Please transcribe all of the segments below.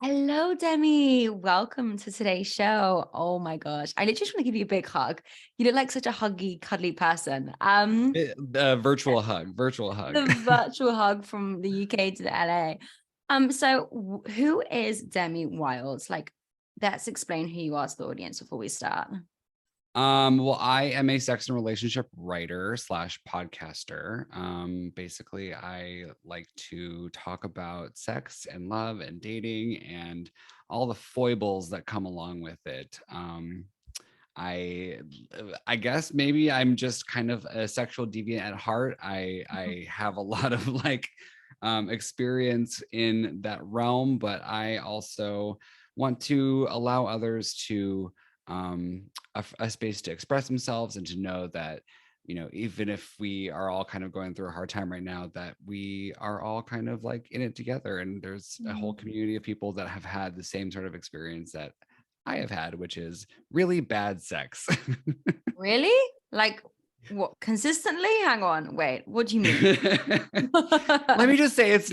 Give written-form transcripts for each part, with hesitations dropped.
Hello, Demi. Welcome to today's show. Oh my gosh. I literally just want to give you a big hug. You look like such a huggy, cuddly person. Virtual hug, virtual hug. The virtual hug from the UK to the LA. So who is Demi Wilde? Like, let's explain who you are to the audience before we start. Well, I am a sex and relationship writer slash podcaster. Basically, I like to talk about sex and love and dating and all the foibles that come along with it. I I guess maybe I'm just kind of a sexual deviant at heart. I have a lot of experience in that realm, but I also want to allow others to a space to express themselves and to know that, even if we are all kind of going through a hard time right now, that we are all kind of like in it together, and there's a whole community of people that have had the same sort of experience that I have had, which is really bad sex. Really? Like, what? Consistently? Hang on. Wait, what do you mean? Let me just say it's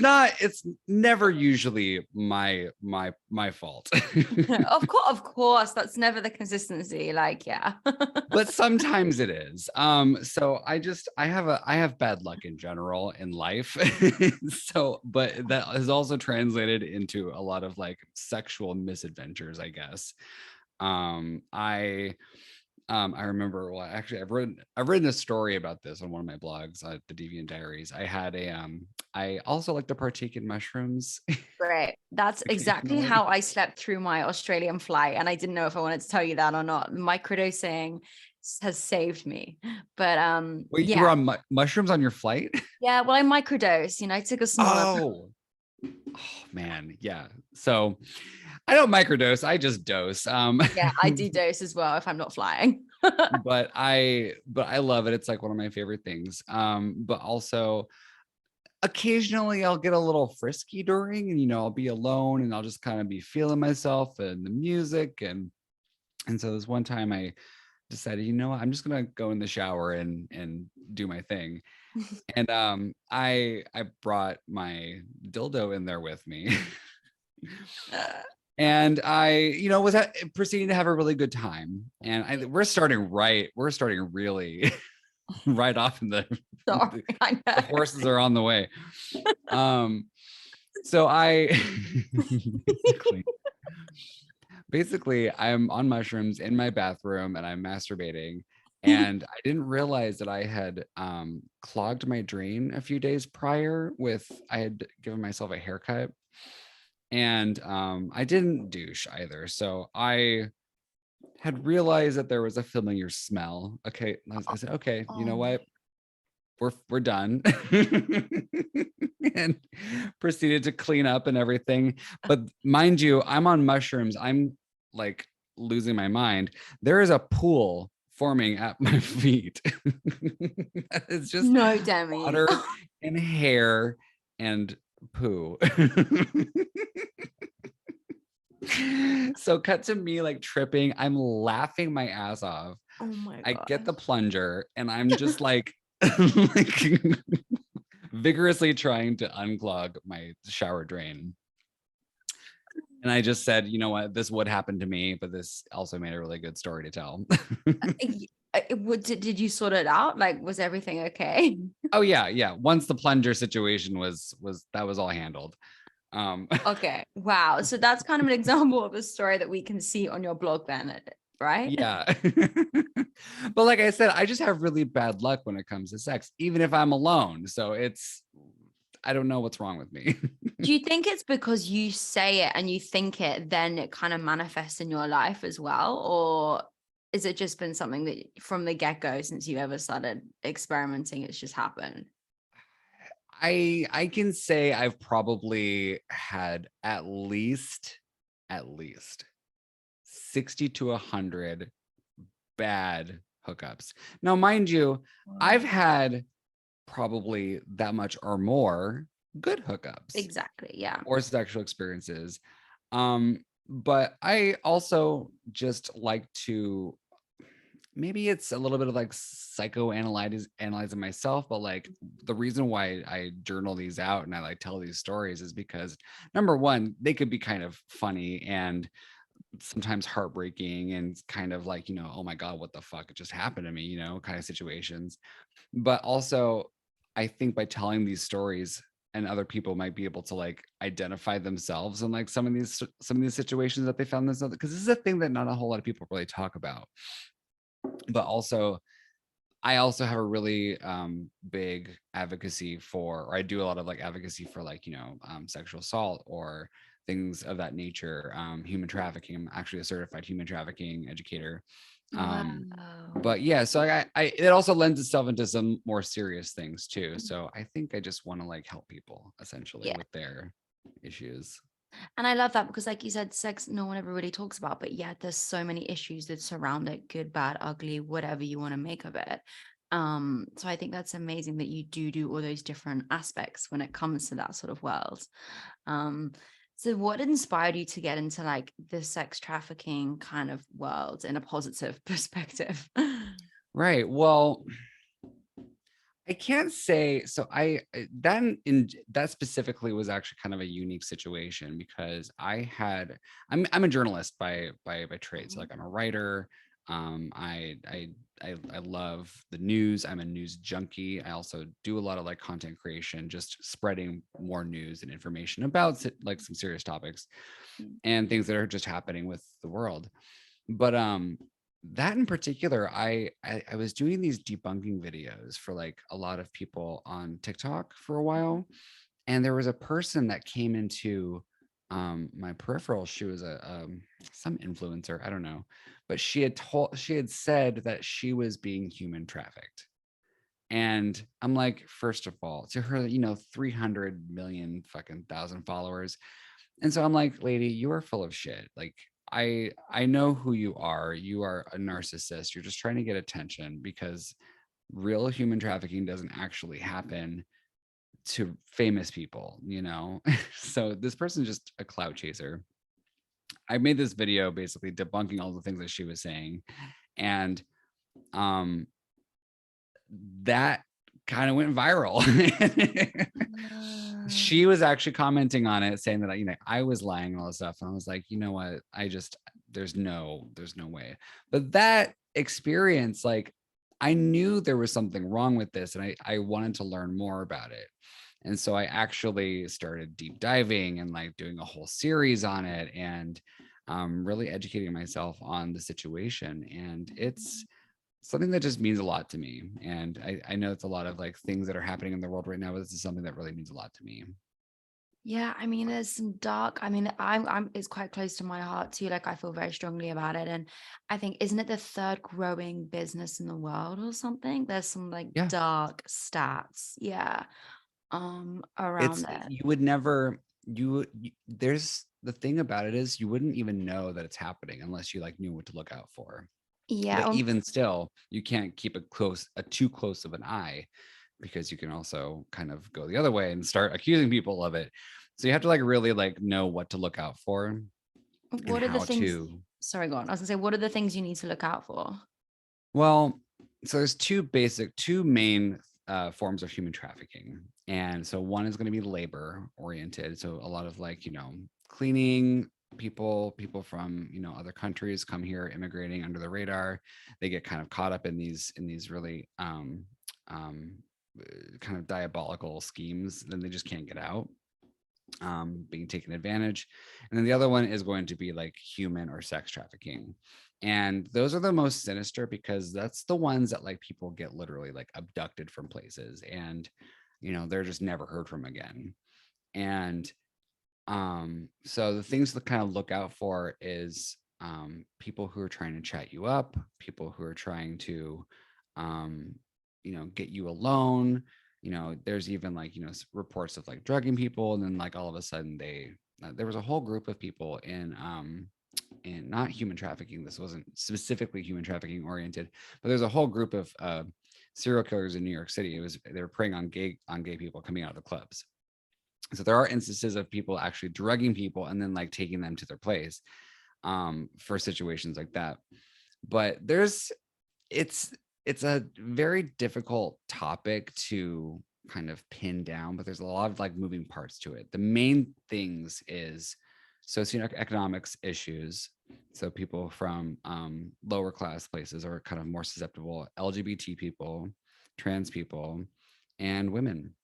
never usually my fault. Of course, that's never the consistency. Like, yeah. But sometimes it is. So I have bad luck in general in life. So, but that has also translated into a lot of like sexual misadventures, I guess. I remember, well, actually I've written a story about this on one of my blogs, the Deviant Diaries. I also like to partake in mushrooms. Great. That's exactly Occasionally. how I slept through my Australian flight. And I didn't know if I wanted to tell you that or not. Microdosing has saved me. But Wait, you were yeah. on mushrooms on your flight? Yeah. Well, I microdose, I took a small amount. Oh, man, yeah. So I don't microdose, I just dose. Yeah, I do dose as well if I'm not flying. But I love it. It's like one of my favorite things. But also occasionally I'll get a little frisky during, and I'll be alone and I'll just kind of be feeling myself and the music, and so this one time I decided, what, I'm just gonna go in the shower and do my thing. And I brought my dildo in there with me. And I, was proceeding to have a really good time. And we're starting really right off in the Sorry, I the know. horses are on the way. So I basically I'm on mushrooms in my bathroom and I'm masturbating. And I didn't realize that I had clogged my drain a few days prior I had given myself a haircut. And I didn't douche either. So I had realized that there was a familiar smell. Okay. I said, okay, you know Oh, what? We're done. And proceeded to clean up and everything. But mind you, I'm on mushrooms. I'm like losing my mind. There is a pool forming at my feet. It's just no, Demi. water and hair and poo. So cut to me like tripping. I'm laughing my ass off. Oh my I get the gosh. plunger and I'm just like, like vigorously trying to unclog my shower drain. And I just said, you know what, this would happen to me, but this also made a really good story to tell. Did you sort it out? Like, was everything okay? Oh yeah, yeah. Once the plunger situation was that was all handled. Okay. Wow. So that's kind of an example of a story that we can see on your blog then, right? Yeah. But like I said, I just have really bad luck when it comes to sex, even if I'm alone. So I don't know what's wrong with me. Do you think it's because you say it and you think it, then it kind of manifests in your life as well? Or is it just been something that from the get-go, since you ever started experimenting, it's just happened? I can say I've probably had at least 60 to 100 bad hookups. Now, mind you, I've had probably that much or more good hookups Exactly. Yeah. or sexual experiences. But I also just like to maybe it's a little bit of like analyzing myself, but like the reason why I journal these out and I like tell these stories is because number one, they could be kind of funny and sometimes heartbreaking and kind of like, oh my God, what the fuck? It just happened to me, kind of situations. But also, I think by telling these stories and other people might be able to like identify themselves in like some of these situations that they found themselves, because this is a thing that not a whole lot of people really talk about. But also, I also have a really big advocacy for, or I do a lot of like advocacy for like, sexual assault or things of that nature, human trafficking. I'm actually a certified human trafficking educator. Um, Wow. but yeah, so it also lends itself into some more serious things too. So I think I just want to like help people essentially Yeah. with their issues. And I love that because, like you said, sex no one ever really talks about, but yeah, there's so many issues that surround it, good, bad, ugly, whatever you want to make of it. So I think that's amazing that you do all those different aspects when it comes to that sort of world. Um, so what inspired you to get into like the sex trafficking kind of world in a positive perspective? Right. Well, I can't say so. That specifically was actually kind of a unique situation because I'm a journalist by trade. So Mhm. like I'm a writer. I love the news. I'm a news junkie. I also do a lot of like content creation, just spreading more news and information about like some serious topics Mm. and things that are just happening with the world. But that in particular, I was doing these debunking videos for like a lot of people on TikTok for a while, and there was a person that came into my peripheral. She was a some influencer, I don't know, but she had said that she was being human trafficked. And I'm like, first of all, to her, 300 million fucking thousand followers, and so I'm like, lady, you are full of shit. Like, I know who you are. You are a narcissist. You're just trying to get attention because real human trafficking doesn't actually happen to famous people. So this person's just a clout chaser. I made this video basically debunking all the things that she was saying. And um that kind of went viral. She was actually commenting on it saying that I was lying and all this stuff, and I was like, you know what, there's no way. But that experience, like, I knew there was something wrong with this, and I wanted to learn more about it. And so I actually started deep diving and like doing a whole series on it, and really educating myself on the situation. And it's something that just means a lot to me. And I know it's a lot of like things that are happening in the world right now, but this is something that really means a lot to me. Yeah, I mean, there's some dark. I mean, it's quite close to my heart too. Like, I feel very strongly about it, and I think, isn't it the third growing business in the world or something? There's some like Yeah. dark stats, yeah, It's, around it. you would never, there's the thing about it is you wouldn't even know that it's happening unless you like knew what to look out for. Yeah, But even still, you can't keep a too close of an eye, because you can also kind of go the other way and start accusing people of it. So you have to like really like know what to look out for and what are the how things? to. Sorry, go on. I was gonna say, what are the things you need to look out for? Well, so there's two main forms of human trafficking. And so one is going to be labor oriented. So a lot of like, cleaning people from, other countries come here immigrating under the radar. They get kind of caught up in these really um, kind of diabolical schemes, then they just can't get out, being taken advantage. And then the other one is going to be like human or sex trafficking. And those are the most sinister because that's the ones that like people get literally like abducted from places, and they're just never heard from again. And so the things to kind of look out for is people who are trying to chat you up, people who are trying to um, get you alone. There's even like reports of like drugging people, and then like all of a sudden there was a whole group of people in not human trafficking. This wasn't specifically human trafficking oriented, but there's a whole group of serial killers in New York City. They were preying on gay people coming out of the clubs. So there are instances of people actually drugging people and then like taking them to their place for situations like that. But there's it's a very difficult topic to kind of pin down, but there's a lot of like moving parts to it. The main things is socioeconomics issues. So people from lower class places are kind of more susceptible, LGBT people, trans people, and women.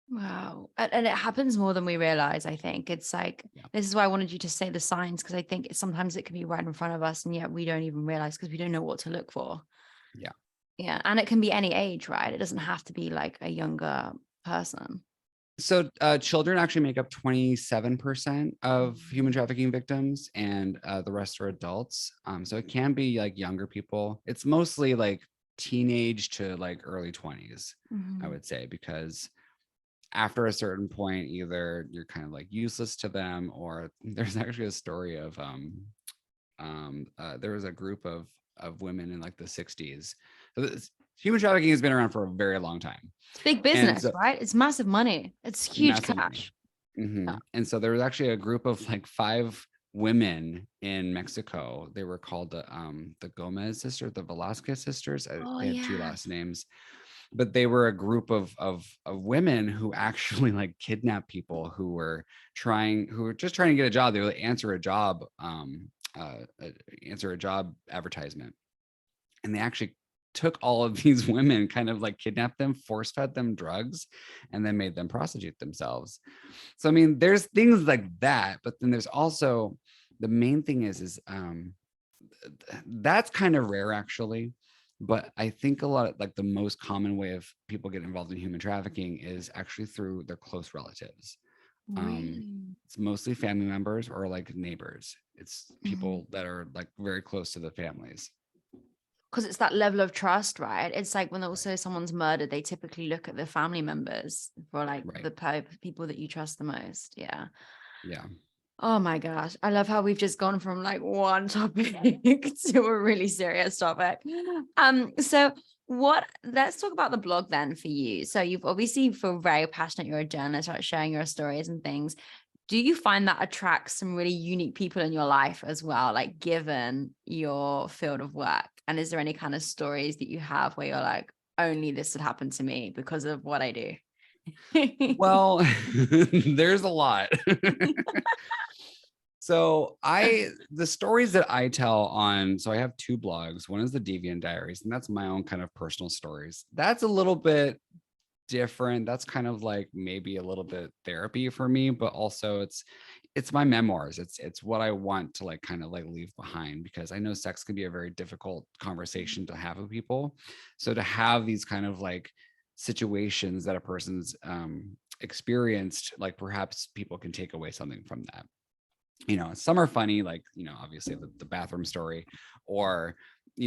Wow. And it happens more than we realize, I think. It's like, Yeah. this is why I wanted you to say the signs, because I think sometimes it can be right in front of us and yet we don't even realize because we don't know what to look for. Yeah. Yeah. And it can be any age, right? It doesn't have to be like a younger person. So children actually make up 27% of human trafficking victims, and the rest are adults. So it can be like younger people. It's mostly like teenage to like early 20s, I would say, because after a certain point, either you're kind of like useless to them, or there's actually a story of there was a group of women in like the 60s. Human trafficking has been around for a very long time. It's big And business, so right? It's massive money. It's huge massive money. cash. Yeah. And so there was actually a group of like 5 women in Mexico. They were called the Gomez sisters, the Velasquez sisters. Oh, They had 2 yeah. last names, but they were a group of women who actually like kidnapped people who were just trying to get a job. They would answer a job advertisement, and they actually took all of these women, kind of like kidnapped them, force fed them drugs, and then made them prostitute themselves. So I mean, there's things like that, but then there's also the main thing is that's kind of rare actually. But I think a lot of like the most common way of people get involved in human trafficking is actually through their close relatives. Really? It's mostly family members or like neighbors. It's Mhm. people that are like very close to the families. Because it's that level of trust, right? It's like when Right. also someone's murdered, they typically look at the family members for like Right. the people that you trust the most. Yeah. Yeah. Oh my gosh. I love how we've just gone from like one topic to a really serious topic. So let's talk about the blog then for you. So you've obviously feel very passionate, you're a journalist, about sharing your stories and things. Do you find that attracts some really unique people in your life as well, like given your field of work? And is there any kind of stories that you have where you're like, only this would happen to me because of what I do? Well, there's a lot. So the stories that I tell so I have 2 blogs. One is the Deviant Diaries, and that's my own kind of personal stories. That's a little bit different. That's kind of like maybe a little bit therapy for me, but also it's my memoirs. It's what I want to like kind of like leave behind, because I know sex can be a very difficult conversation to have with people. So to have these kind of like situations that a person's experienced, like perhaps people can take away something from that. Some are funny, like, obviously the bathroom story, or,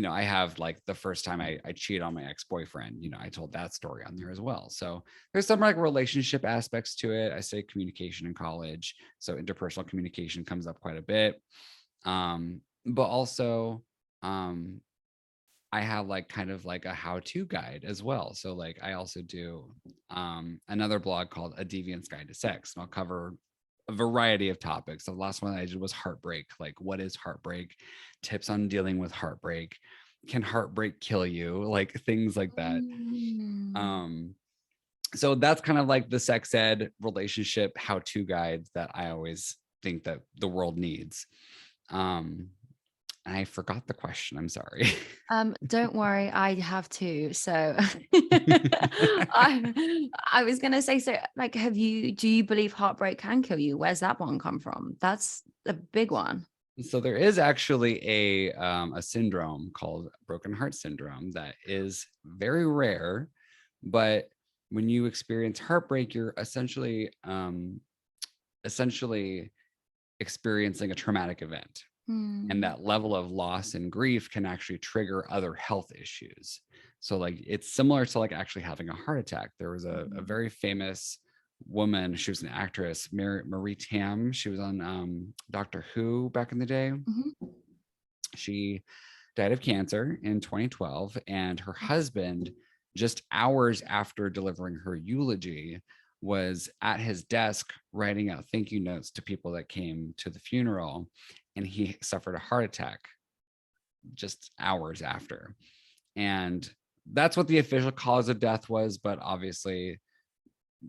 I have like the first time I cheated on my ex-boyfriend, I told that story on there as well. So there's some like relationship aspects to it. I studied communication in college, so interpersonal communication comes up quite a bit. But also, I have like kind of like a how-to guide as well. So like I also do another blog called A Deviant's Guide to Sex, and I'll cover a variety of topics. The last one I did was heartbreak. Like, what is heartbreak? Tips on dealing with heartbreak. Can heartbreak kill you? Like things like that. Mm. Um, so that's kind of like the sex ed relationship how-to guide that I always think that the world needs. And I forgot the question. I'm sorry. Don't worry, I have two. So I was gonna say, so like, do you believe heartbreak can kill you? Where's that one come from? That's a big one. So there is actually a syndrome called broken heart syndrome that is very rare, but when you experience heartbreak, you're essentially experiencing a traumatic event. And Hmm. that level of loss and grief can actually trigger other health issues. So like it's similar to like actually having a heart attack. There was a Mhm. very famous woman, she was an actress, Marie Tam. She was on Doctor Who back in the day. Mhm. She died of cancer in 2012, and her husband, just hours after delivering her eulogy, was at his desk writing out thank you notes to people that came to the funeral, and he suffered a heart attack. just hours after. And that's what the official cause of death was. But obviously,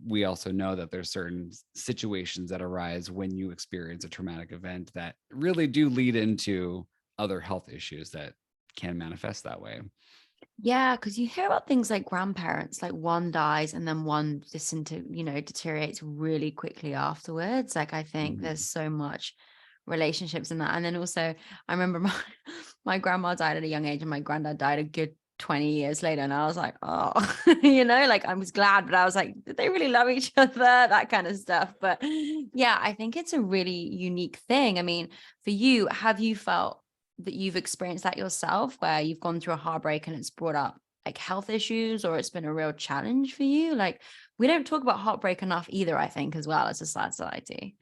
we also know that there's certain situations that arise when you experience a traumatic event that really do lead into other health issues that can manifest that way. Yeah, because you hear about things like grandparents, like one dies and then one just deteriorates really quickly afterwards. Like I think there's so much relationships in that. And then also I remember my grandma died at a young age and my granddad died a good 20 years later. And I was like, oh, like I was glad, but I was like, did they really love each other? That kind of stuff. But yeah, I think it's a really unique thing. I mean, for you, have you felt that you've experienced that yourself, where you've gone through a heartbreak and it's brought up like health issues, or it's been a real challenge for you? Like we don't talk about heartbreak enough either, I think, as well as a society.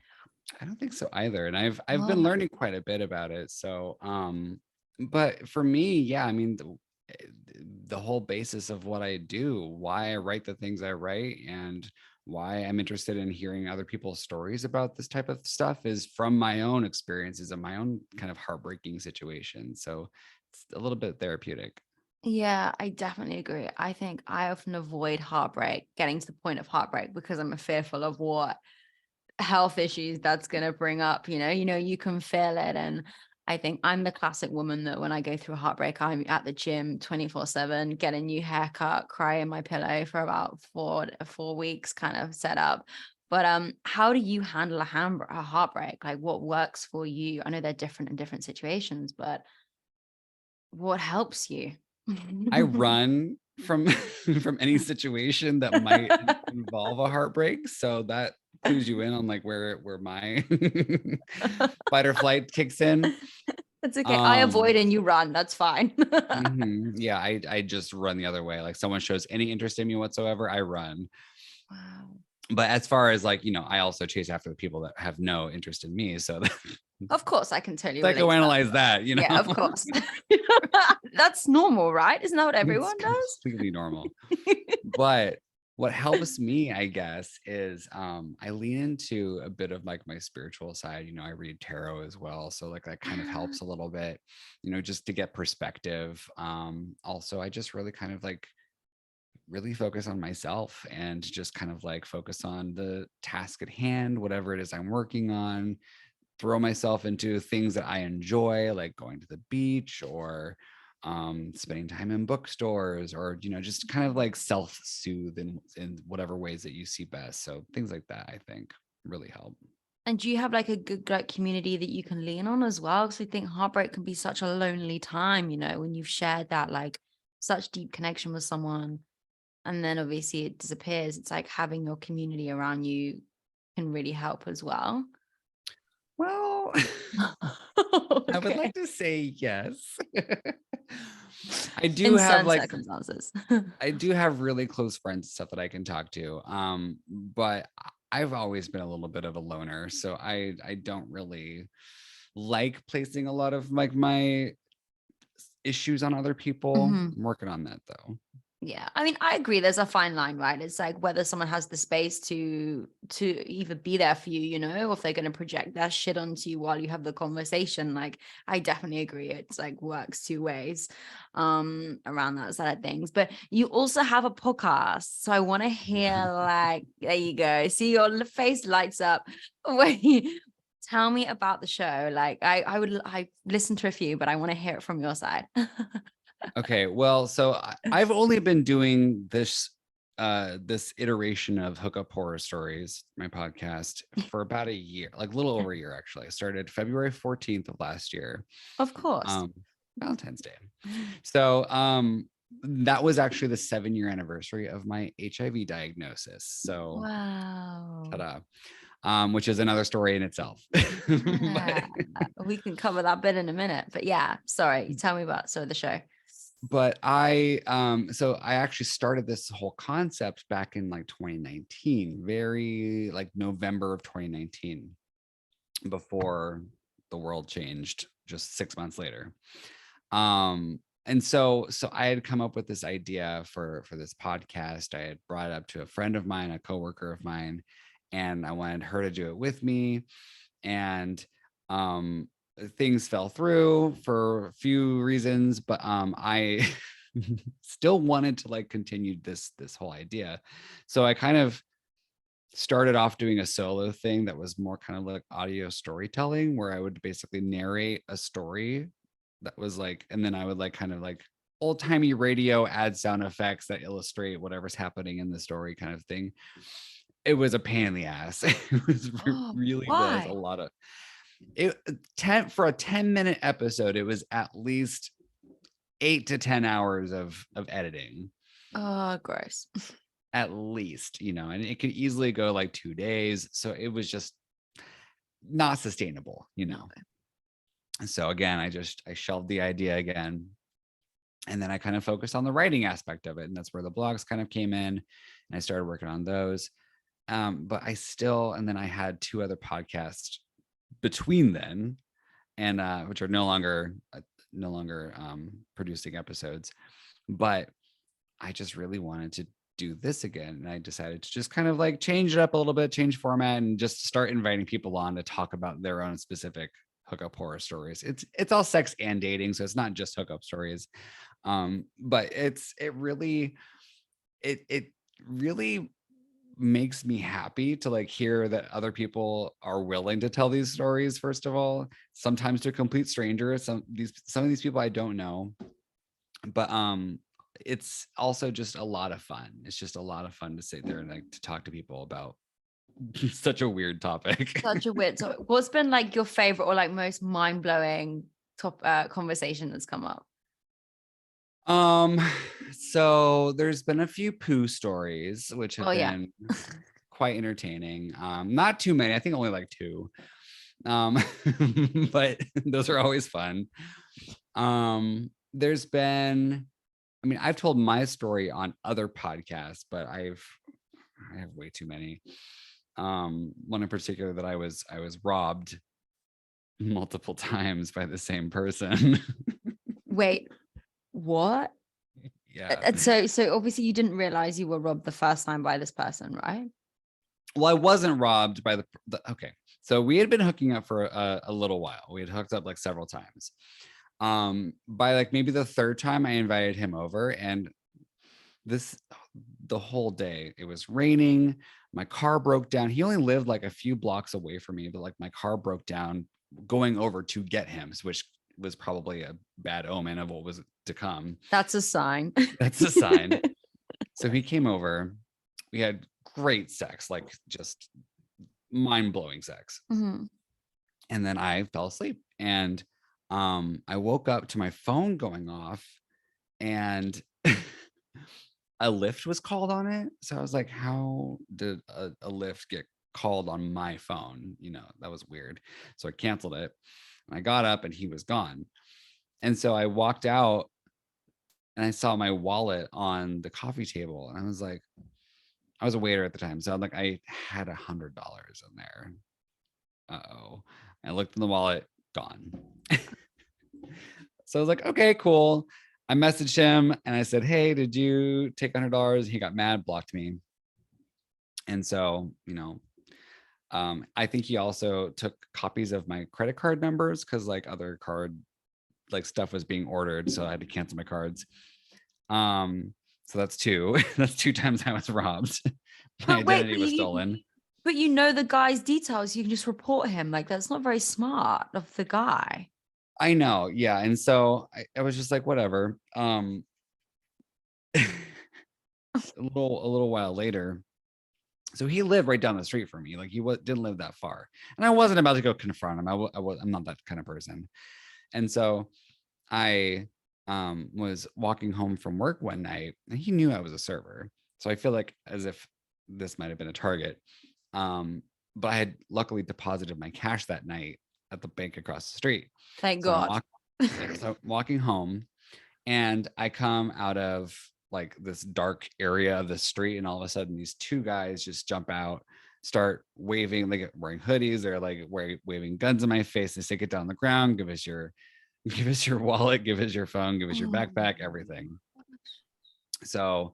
I don't think so either. And I've been Oh, learning quite a bit about it. So but for me, yeah, I mean the whole basis of what I do, why I write the things I write, and why I'm interested in hearing other people's stories about this type of stuff is from my own experiences and my own kind of heartbreaking situation. So it's a little bit therapeutic. yeah, I definitely agree. I think I often avoid heartbreak, getting to the point of heartbreak, because I'm fearful of what health issues that's going to bring up. You can feel it. And I think I'm the classic woman that when I go through a heartbreak, I'm at the gym 24/7, get a new haircut, cry in my pillow for about 4 weeks, kind of set up. But how do you handle a heartbreak? Like what works for you? I know they're different in different situations, but what helps you? I run from from any situation that might involve a heartbreak. So that clues you in on like where my fight or flight kicks in. That's okay. I avoid Um and you run. That's fine. yeah, I just run the other way. Like someone shows any interest in me whatsoever, I run. Wow. But as far as like, I also chase after the people that have no interest in me. So Of course, I can totally relate to that. psychoanalyze that, Yeah, of course. That's normal, right? Isn't that what It's everyone does? completely normal. But what helps me, I guess, is I lean into a bit of like my spiritual side. I read tarot as well. So like that kind of helps a little bit, just to get perspective. Also, I just really kind of like really focus on myself and just kind of like focus on the task at hand, whatever it is I'm working on, throw myself into things that I enjoy, like going to the beach or spending time in bookstores, or just kind of like self-soothe in whatever ways that you see best. So things like that, I think, really help. And do you have like a good like community that you can lean on as well? Because I think heartbreak can be such a lonely time, when you've shared that like such deep connection with someone and then obviously it disappears. It's like having your community around you can really help as well. Well, I would Okay. like to say yes. I do In have certain like circumstances. I do have really close friends and stuff that I can talk to. But I've always been a little bit of a loner, so I don't really like placing a lot of like my issues on other people. Mhm. I'm working on that though. Yeah, I mean, I agree. There's a fine line, right? It's like whether someone has the space to either be there for you, or if they're going to project their shit onto you while you have the conversation. Like, I definitely agree. It's like works two ways, around that side of things. But you also have a podcast, so I want to hear. Like, there you go. See, your face lights up. Wait, tell me about the show. Like, I listened to a few, but I want to hear it from your side. Okay, well, so I've only been doing this iteration of Hookup Horror Stories, my podcast, for about a year, like a little over a year actually. I started February 14th of last year, Of course. um, Valentine's Day. So that was actually the 7-year anniversary of my HIV diagnosis. So Wow. ta-da. Which is another story in itself. But Yeah. We can cover that bit in a minute. But yeah, sorry. Tell me about the show. but so I actually started this whole concept back in like 2019, very like November of 2019, before the world changed just 6 months later. And so I had come up with this idea for this podcast. I had brought it up to a friend of mine, a coworker of mine, and I wanted her to do it with me. And things fell through for a few reasons, but I still wanted to like continue this whole idea. So I kind of started off doing a solo thing that was more kind of like audio storytelling, where I would basically narrate a story that was like, and then I would like kind of like old timey radio, add sound effects that illustrate whatever's happening in the story, kind of thing. It was a pain in the ass. It was Oh, really was a why? lot of it. 10 for a 10-minute episode, it was at least 8 to 10 hours of editing. Oh, gross. At least, you know, and it could easily go like 2 days. So it was just not sustainable, you know. So again, I shelved the idea again. And then I kind of focused on the writing aspect of it. And that's where the blogs kind of came in. And I started working on those. But I still, and then I had 2 other podcasts between then, and which are no longer producing episodes. But I just really wanted to do this again. And I decided to just kind of like change it up a little bit, change format, and just start inviting people on to talk about their own specific hookup horror stories. It's all sex and dating, so it's not just hookup stories. But it really makes me happy to like hear that other people are willing to tell these stories, first of all, sometimes to complete strangers. Some of these people I don't know, but it's also just a lot of fun. It's just a lot of fun to sit there and like to talk to people about such a weird topic. Such a weird topic. What's been like your favorite or like most mind-blowing conversation that's come up? So there's been a few poo stories which have Oh yeah. been quite entertaining. Not too many, I think only like 2. But those are always fun. There's been, I mean, I've told my story on other podcasts, but I have way too many. One in particular that I was robbed multiple times by the same person. Wait, what? Yeah. And so obviously you didn't realize you were robbed the first time by this person, right? Well, I wasn't robbed by the okay. So we had been hooking up for a little while. We had hooked up like several times. By like maybe the 3rd time I invited him over, and the whole day it was raining. My car broke down. He only lived like a few blocks away from me, but like my car broke down going over to get him, which was probably a bad omen of what was to come. That's a sign. That's a sign. So he came over. We had great sex, like just mind-blowing sex. Mm-hmm. And then I fell asleep, and I woke up to my phone going off, and a lift was called on it. So I was like, how did a lift get called on my phone? You know, that was weird. So I canceled it, and I got up and he was gone. And so I walked out and I saw my wallet on the coffee table, and I was like, I was a waiter at the time. So I'm like, I had $100 in there. Uh-oh. I looked in the wallet, gone. So I was like, okay, cool. I messaged him and I said, hey, did you take $100? He got mad, blocked me. And so, you know, I think he also took copies of my credit card numbers because like other card like stuff was being ordered. So I had to cancel my cards. So that's 2. That's 2 times I was robbed. My identity was stolen. But you know the guy's details. You can just report him. Like that's not very smart of the guy. I know, yeah. And so I was just like, whatever. A little while later, so he lived right down the street from me. Like he didn't live that far, and I wasn't about to go confront him. I'm not that kind of person. And so I was walking home from work one night, and he knew I was a server. So I feel like as if this might have been a target. But I had luckily deposited my cash that night at the bank across the street. Thank So God. I'm walking home, and I come out of like this dark area of the street, and all of a sudden these 2 guys just jump out, start waving, like wearing hoodies. They're like waving guns in my face. They say, get down on the ground, give us your wallet, give us your phone, give us your backpack, everything. So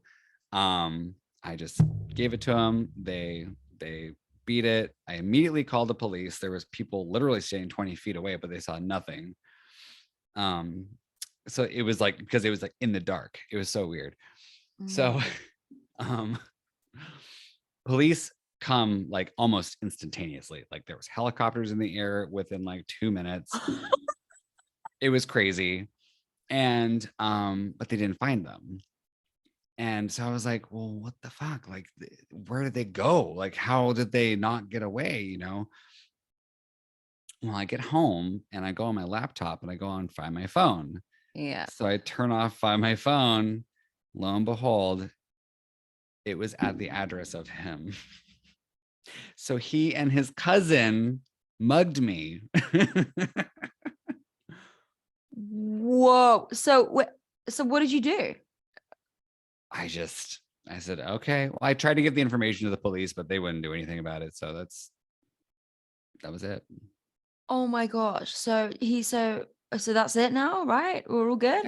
I just gave it to them. They beat it. I immediately called the police. There was people literally staying 20 feet away, but they saw nothing. So it was like, because it was like in the dark. It was so weird. So police come like almost instantaneously. Like there was helicopters in the air within like 2 minutes. It was crazy. And but they didn't find them. And so I was like, well, what the fuck? Like, where did they go? Like, how did they not get away? You know? Well, I get home and I go on my laptop and I go on Find My Phone. Yeah. So I turn off Find My Phone. Lo and behold, it was at the address of him. So he and his cousin mugged me. Whoa. So what did you do? I said, okay. Well, I tried to give the information to the police, but they wouldn't do anything about it. So that was it. Oh my gosh. So that's it now, right? We're all good?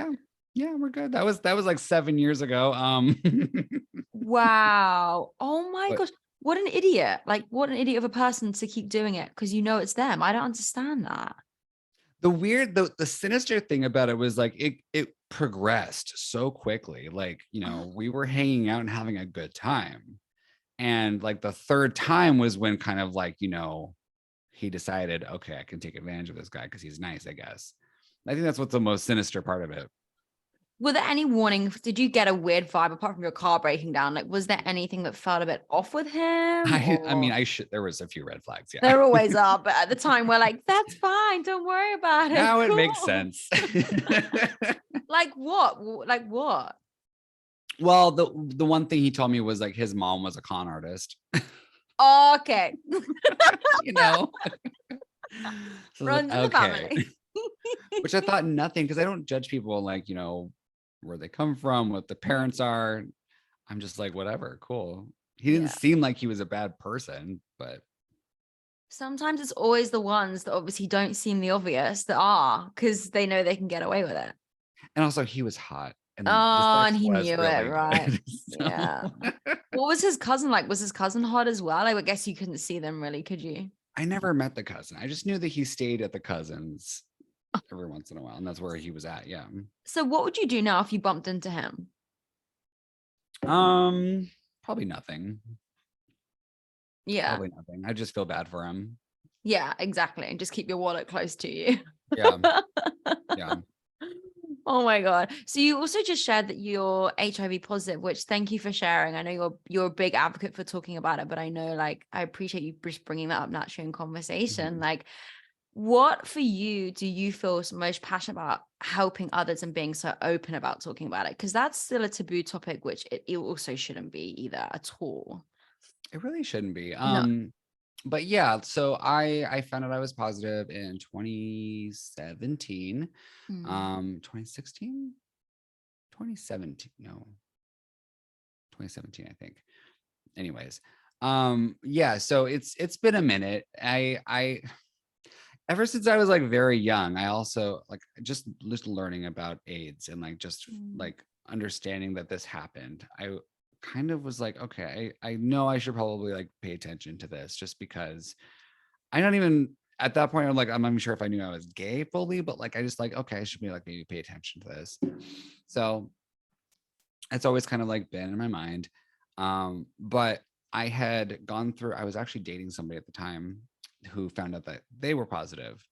Yeah, we're good. That was like 7 years ago. Wow. Oh my But gosh. What an idiot. Like, what an idiot of a person to keep doing it because you know it's them. I don't understand that. the sinister thing about it was like it progressed so quickly. Like, you know, we were hanging out and having a good time. And like the third time was when kind of like, you know, he decided, okay, I can take advantage of this guy because he's nice, I guess. I think that's what's the most sinister part of it. Were there any warnings? Did you get a weird vibe apart from your car breaking down? Like, was there anything that felt a bit off with him? I mean, Or there was a few red flags. Yeah. there always are, but at the time we're like, that's fine. Don't worry about it. Now it Cool. makes sense. Like what? Like what? Well, the one thing he told me was like his mom was a con artist. Okay. You know. So Runs in the family. Which I thought nothing, because I don't judge people like, you know, where they come from, what the parents are. I'm just like, whatever, cool. He didn't seem like he was a bad person, but Sometimes it's always the ones that obviously don't seem the obvious that are, because they know they can get away with it. and also he was hot. And the Oh, sex and he was knew really it, right? good. Yeah. What was his cousin like? Was his cousin hot as well? I guess you couldn't see them really, could you? I never met the cousin. I just knew that he stayed at the cousin's every once in a while, and that's where he was at. Yeah. So what would you do now if you bumped into him? Probably nothing. Yeah. Probably nothing. I just feel bad for him. Yeah, exactly. And just keep your wallet close to you. Yeah. Yeah. Oh my God. So you also just shared that you're HIV positive, which thank you for sharing. I know you're a big advocate for talking about it, but I know like I appreciate you just bringing that up naturally in conversation. Mm-hmm. Like, what for you do you feel most passionate about helping others and being so open about talking about it? Because that's still a taboo topic, which it also shouldn't be either at all. It really shouldn't be. No. But yeah, so I found out I was positive in 2017. 2016, 2017, no, 2017, I think. Anyways, yeah, so it's been a minute. I ever since I was like very young, I also like just learning about AIDS and like just like understanding that this happened. I kind of was like, okay, I know I should probably like pay attention to this just because I don't even at that point, I'm like, I'm not even sure if I knew I was gay fully, but like I just like, okay, I should be like maybe pay attention to this. So it's always kind of like been in my mind. But I had gone through, I was actually dating somebody at the time who found out that they were positive.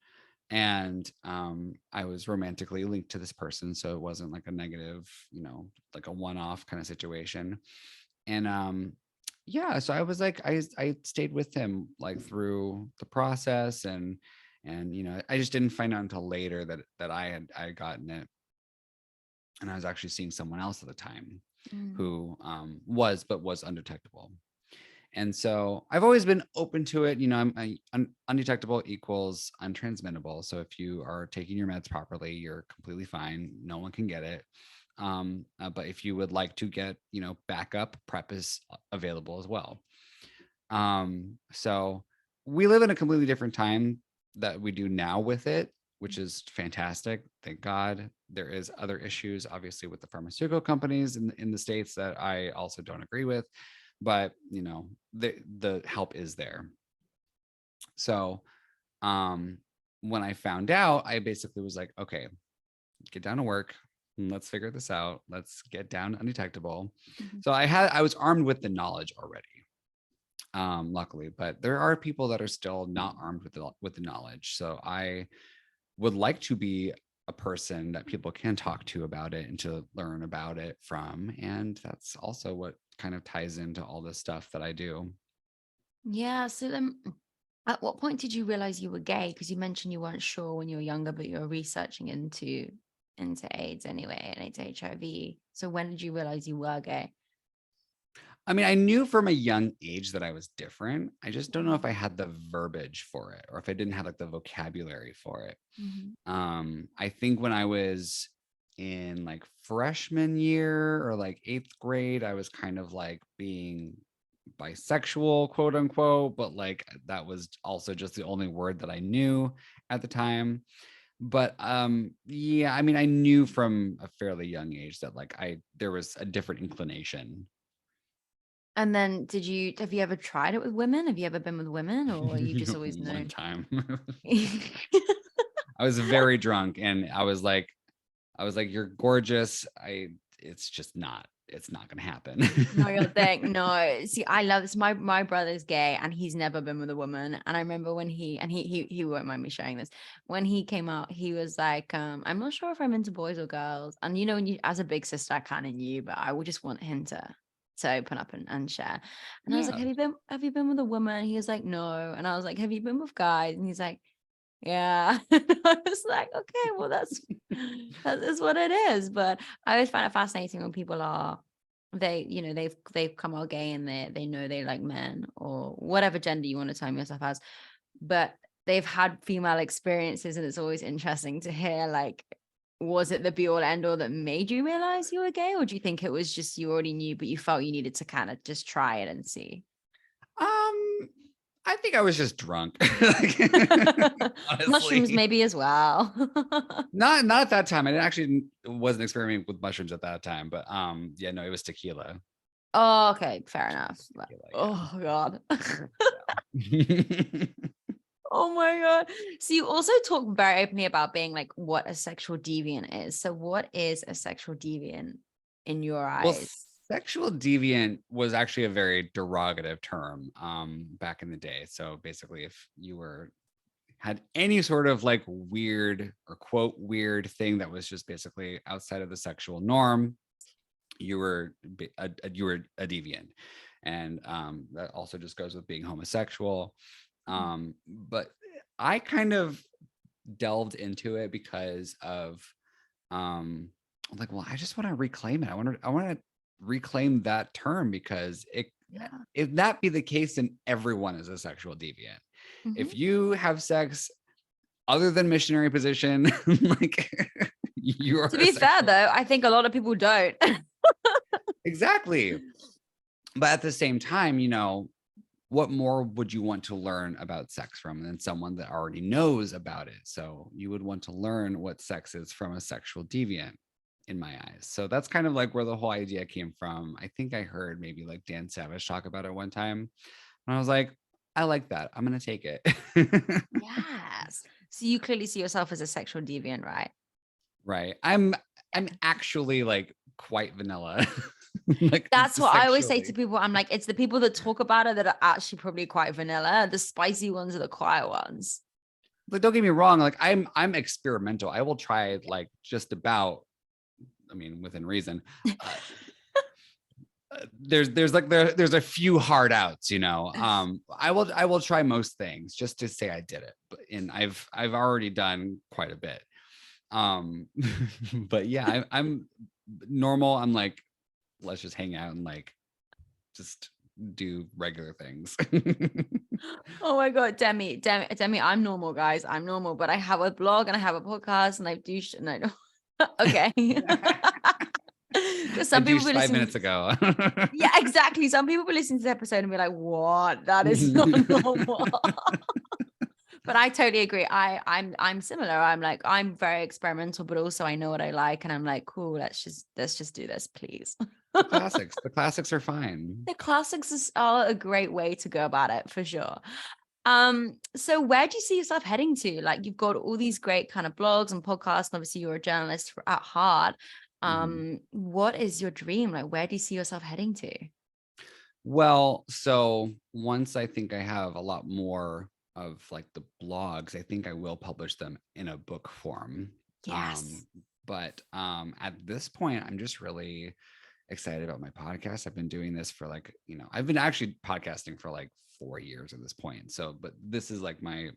And I was romantically linked to this person. So it wasn't like a negative, you know, like a one-off kind of situation. And yeah, so I was like, I stayed with him like through the process and you know, I just didn't find out until later that I had gotten it. And I was actually seeing someone else at the time who was undetectable. And so I've always been open to it. You know, undetectable equals untransmittable. So if you are taking your meds properly, you're completely fine. No one can get it. But if you would like to get, you know, backup, PrEP is available as well. So we live in a completely different time that we do now with it, which is fantastic. Thank God. There is other issues, obviously, with the pharmaceutical companies in the States that I also don't agree with. but the help is there. So when I found out, I basically was like, okay, get down to work. Let's figure this out. Let's get down undetectable. Mhm. So I was armed with the knowledge already, luckily, but there are people that are still not armed with the knowledge. So I would like to be a person that people can talk to about it and to learn about it from. And that's also what kind of ties into all this stuff that I do. Yeah. So then, at what point did you realize you were gay? Because you mentioned you weren't sure when you were younger, but you were researching into AIDS anyway and into HIV. So when did you realize you were gay? I mean, I knew from a young age that I was different. I just don't know if Mhm. I had the verbiage for it or if I didn't have like the vocabulary for it. Mhm. I think when I was in like freshman year or like eighth grade, I was kind of like being bisexual, quote unquote, but like that was also just the only word that I knew at the time. But yeah, I mean, I knew from a fairly young age that like there was a different inclination. And then have you ever tried it with women? Have you ever been with women, or you just always One known? time. I was very drunk and I was like, you're gorgeous. It's not gonna happen. No, your thing. No. See, I love this. My brother's gay and he's never been with a woman. And I remember when he won't mind me sharing this. When he came out, he was like, I'm not sure if I'm into boys or girls. And when you as a big sister, I kind of knew, but I would just want him to open up and share. And I was like, Yeah. have you been with a woman? He was like, no. And I was like, have you been with guys? And he's like, yeah. And I was like, okay, well, that is what it is. But I always find it fascinating when people are they've come out gay and they know they like men or whatever gender you want to term yourself as, but they've had female experiences, and it's always interesting to hear, like, was it the be all end all that made you realize you were gay, or do you think it was just you already knew but you felt you needed to kind of just try it and see? Um, I think I was just drunk. Mushrooms Honestly. maybe as well. Not at that time. I didn't actually wasn't experimenting with mushrooms at that time, but yeah, no, it was tequila. Oh, okay, fair enough. Tequila, Oh god. yeah. Oh my God. So you also talk very openly about being like what a sexual deviant is. So what is a sexual deviant in your Well, eyes? sexual deviant was actually a very derogative term back in the day. So basically, if you had any sort of like weird or quote weird thing that was just basically outside of the sexual norm, you were a deviant. And that also just goes with being homosexual. But I kind of delved into it because of like, well, I just want to reclaim it. I want to reclaim that term because Yeah. if that be the case, then everyone is a sexual deviant. Mhm. If you have sex other than missionary position, like you're To a be fair sexual. though, I think a lot of people don't. Exactly. But at the same time, what more would you want to learn about sex from than someone that already knows about it? So you would want to learn what sex is from a sexual deviant, in my eyes. So that's kind of like where the whole idea came from. I think I heard maybe like Dan Savage talk about it one time. And I was like, I like that. I'm going to take it. Yes. So you clearly see yourself as a sexual deviant, right? Right. I'm actually like quite vanilla. Like That's what I always say to sexually. people. I'm like, it's the people that talk about it that are actually probably quite vanilla. The spicy ones are the quiet ones. But don't get me wrong, like I'm experimental. I will try like just about, I mean, within reason. Uh, there's a few hard outs, I will try most things just to say I did it, and I've already done quite a bit. But yeah, I'm normal. I'm like, let's just hang out and like just do regular things. Oh my God, Demi, I'm normal, guys. I'm normal, but I have a blog and I have a podcast and I do no, no. Okay. Because I some people douched will 5 minutes listen. ago. Yeah, exactly. Some people will listen to the episode and be like, what? That is not normal. But I totally agree. I'm similar. I'm like, I'm very experimental, but also I know what I like. And I'm like, cool, let's just do this, please. The classics are fine. The classics are a great way to go about it for sure. So where do you see yourself heading to? Like you've got all these great kind of blogs and podcasts, and obviously you're a journalist at heart. Mhm. What is your dream? Like where do you see yourself heading to? Well, so once I think I have a lot more of like the blogs, I think I will publish them in a book form. Yes. But at this point, I'm just really excited about my podcast. I've been doing this for like, I've been actually podcasting for like 4 years at this point. So, but this is like my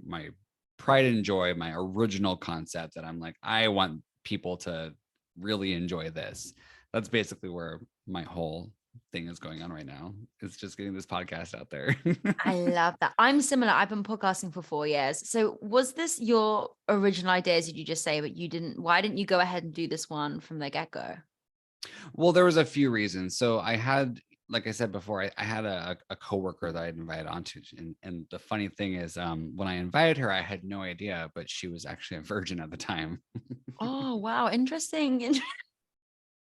pride and joy, my original concept that I'm like, I want people to really enjoy this. That's basically where my whole thing is going on right now. It's just getting this podcast out there. I love that. I'm similar. I've been podcasting for 4 years. So was this your original ideas, did you just say, but why didn't you go ahead and do this one from the get-go? Well, there was a few reasons. So I had, like I said before, I had a coworker that I had invited onto, and the funny thing is, when I invited her, I had no idea, but she was actually a virgin at the time. Oh, wow. Interesting.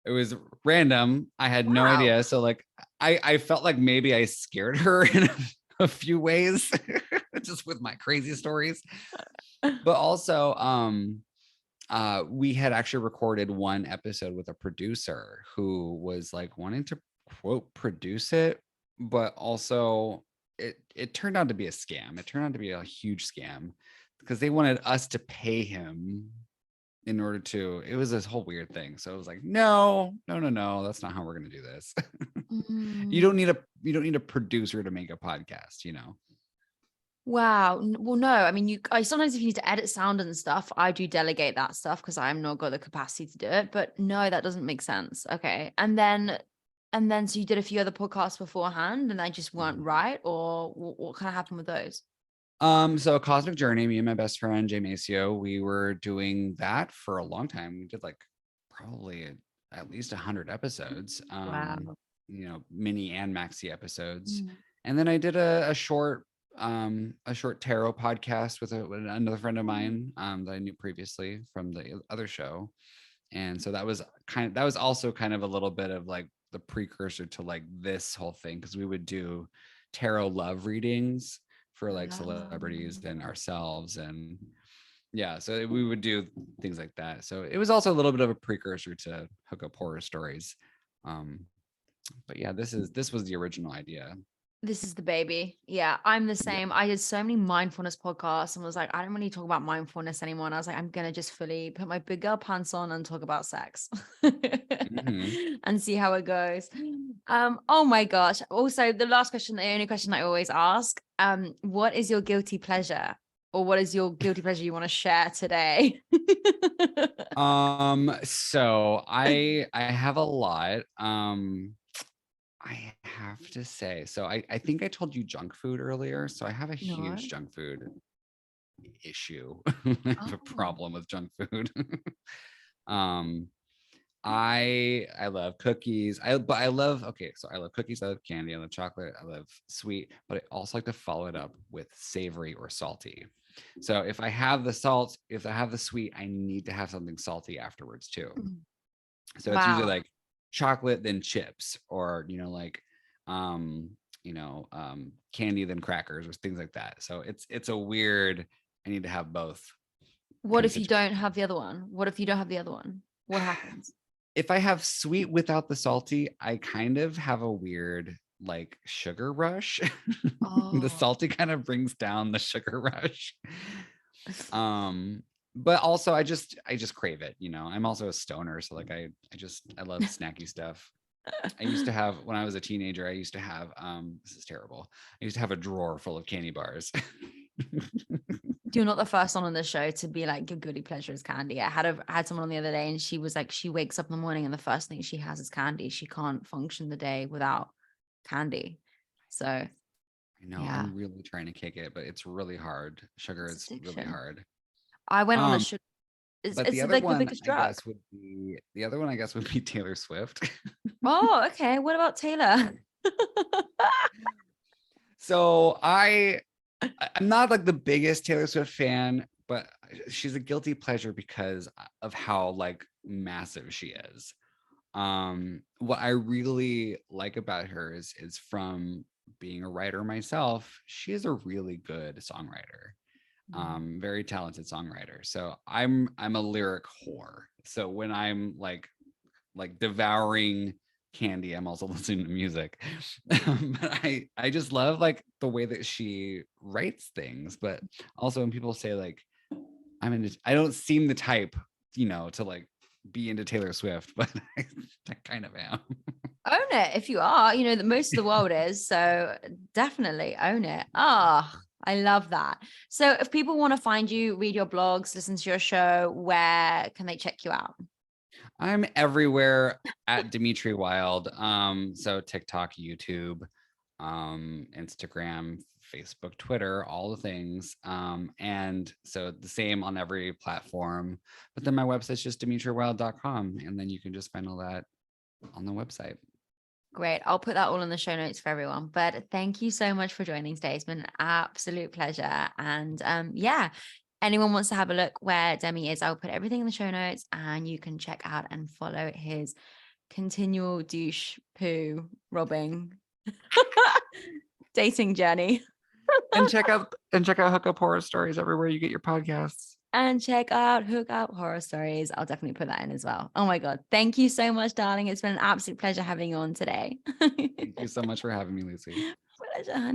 It was random. I had no Wow. idea. So like, I felt like maybe I scared her in a few ways, just with my crazy stories. But also, we had actually recorded one episode with a producer who was like wanting to quote produce it, but also it turned out to be a scam. It turned out to be a huge scam because they wanted us to pay him in order to, it was this whole weird thing. So it was like, no, that's not how we're going to do this. You Mm. don't need a producer to make a podcast. Wow. Well, no, I mean, I sometimes if you need to edit sound and stuff, I do delegate that stuff because I'm not got the capacity to do it. But no, that doesn't make sense. Okay. And then so you did a few other podcasts beforehand and they just weren't right, or what kind of happened with those? So Cosmic Journey, me and my best friend Jay Maceo, we were doing that for a long time. We did like probably at least 100 episodes, Wow. mini and maxi episodes. Mm. And then I did a short tarot podcast with another friend of mine that I knew previously from the other show. And so that was also kind of a little bit of like the precursor to like this whole thing, because we would do tarot love readings for like celebrities and ourselves. And yeah, so we would do things like that. So it was also a little bit of a precursor to Hook Up Horror Stories. Um, but yeah, this was the original idea. This is the baby. Yeah, I'm the Yeah. same. I did so many mindfulness podcasts and was like, I don't really talk about mindfulness anymore. And I was like, I'm gonna just fully put my big girl pants on and talk about sex Hmm. and see how it goes. Oh my gosh. Also, the last question, the only question I always ask, what is your guilty pleasure? Or what is your guilty pleasure you want to share today? So I have a lot. I have to say, so I think I told you junk food earlier. So I have a No. huge junk food issue. I have a Oh, problem with junk food. um, I love cookies. I love, okay, so I love cookies, I love candy, I love chocolate, I love sweet, but I also like to follow it up with savory or salty. So if I have the salt, if I have the sweet, I need to have something salty afterwards too. mm. So it's usually Wow. like chocolate then chips, or candy then crackers or things like that. So it's a weird, I need to have both What kind of if you don't situation. have the other one? What if you don't have the other one? What happens? If I have sweet without the salty, I kind of have a weird like sugar rush. The Oh. salty kind of brings down the sugar rush. Um, but also I just crave it, I'm also a stoner, so like I love snacky stuff. I used to have, when I was a teenager, I used to have this is terrible. I used to have a drawer full of candy bars. You're not the first one on the show to be like your guilty pleasure is candy. I had someone on the other day and she was like, she wakes up in the morning and the first thing she has is candy. She can't function the day without candy. So I know yeah, I'm really trying to kick it, but it's really hard. Sugar it's is really addiction. hard. I went on a Um, sugar. It's, but it's like the biggest drug. the other one I guess would be Taylor Swift. Oh, okay. What about Taylor? So I'm not like the biggest Taylor Swift fan, but she's a guilty pleasure because of how like massive she is. What I really like about her is from being a writer myself, she is a really good songwriter. Very talented songwriter. So I'm a lyric whore. So when I'm like devouring candy, I'm also listening to music. But I just love like the way that she writes things. But also when people say like I don't seem the type, to like be into Taylor Swift, but I kind of am. Own it if you are, that most of the world is. So definitely own it. Ah, I love that. So if people want to find you, read your blogs, listen to your show, where can they check you out? I'm everywhere at Demi Wylde. So TikTok, YouTube, Instagram, Facebook, Twitter, all the things. And so the same on every platform. But then my website's just demitrywylde.com. And then you can just find all that on the website. Great. I'll put that all in the show notes for everyone. But thank you so much for joining today. It's been an absolute pleasure. And yeah, anyone wants to have a look where Demi is, I'll put everything in the show notes and you can check out and follow his continual douche poo robbing dating journey. And check out Hookup Horror Stories everywhere you get your podcasts. And check out Hook Up Horror Stories. I'll definitely put that in as well. Oh my God. Thank you so much, darling. It's been an absolute pleasure having you on today. Thank you so much for having me, Lucy. Pleasure, honey.